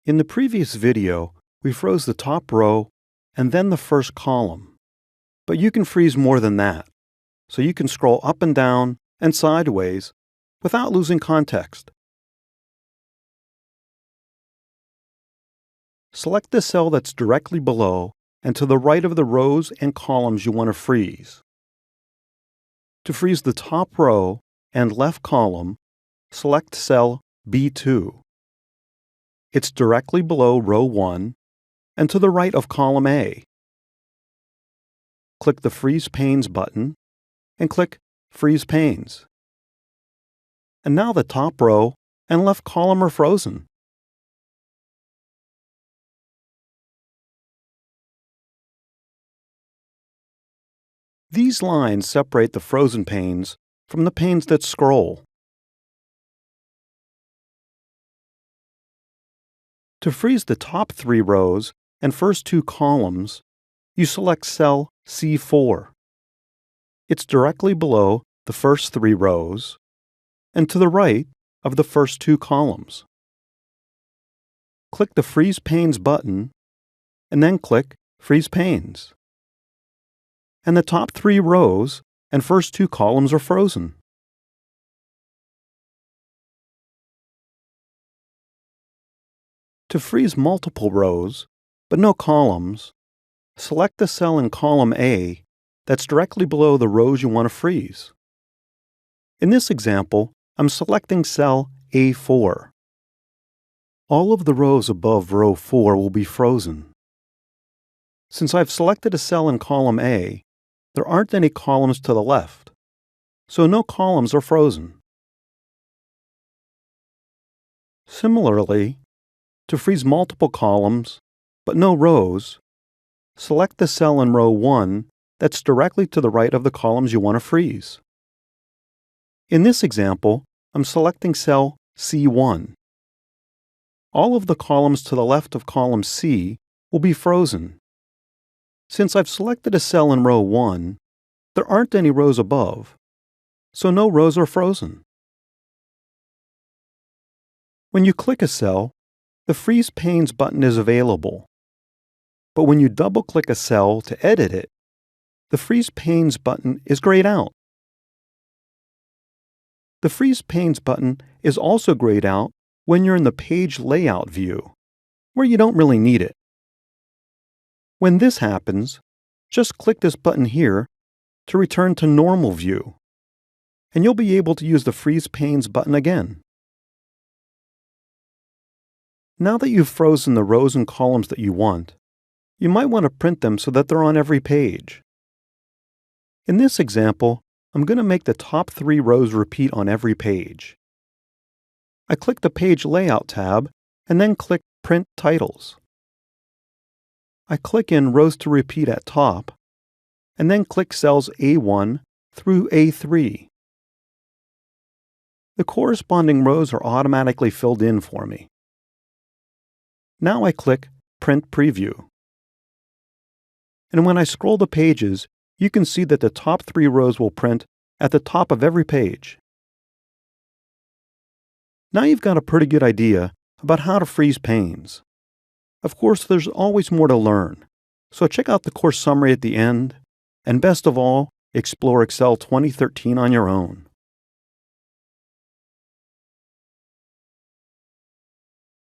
In the previous video, we froze the top row and then the first column. But you can freeze more than that, so you can scroll up and down and sideways without losing context. Select the cell that's directly below and to the right of the rows and columns you want to freeze. To freeze the top row and left column, select cell B2. It's directly below row 1 and to the right of column A. Click the Freeze Panes button and click Freeze Panes. And now the top row and left column are frozen. These lines separate the frozen panes from the panes that scroll. To freeze the top 3 rows and first 2 columns, you select cell C4. It's directly below the first 3 rows and to the right of the first 2 columns. Click the Freeze Panes button and then click Freeze Panes. And the top 3 rows and first 2 columns are frozen. To freeze multiple rows, but no columns, select the cell in column A that's directly below the rows you want to freeze. In this example, I'm selecting cell A4. All of the rows above row 4 will be frozen. Since I've selected a cell in column A, there aren't any columns to the left, so no columns are frozen. Similarly, to freeze multiple columns, but no rows, select the cell in row 1 that's directly to the right of the columns you want to freeze. In this example, I'm selecting cell C1. All of the columns to the left of column C will be frozen. Since I've selected a cell in row 1, there aren't any rows above, so no rows are frozen. When you click a cell, the Freeze Panes button is available. But when you double-click a cell to edit it, the Freeze Panes button is grayed out. The Freeze Panes button is also grayed out when you're in the Page Layout view, where you don't really need it. When this happens, just click this button here to return to Normal View, and you'll be able to use the Freeze Panes button again. Now that you've frozen the rows and columns that you want, you might want to print them so that they're on every page. In this example, I'm going to make the top 3 rows repeat on every page. I click the Page Layout tab and then click Print Titles. I click in Rows to Repeat at top and then click cells A1 through A3. The corresponding rows are automatically filled in for me. Now I click Print Preview. And when I scroll the pages, you can see that the top 3 rows will print at the top of every page. Now you've got a pretty good idea about how to freeze panes. Of course, there's always more to learn, so check out the course summary at the end, and best of all, explore Excel 2013 on your own.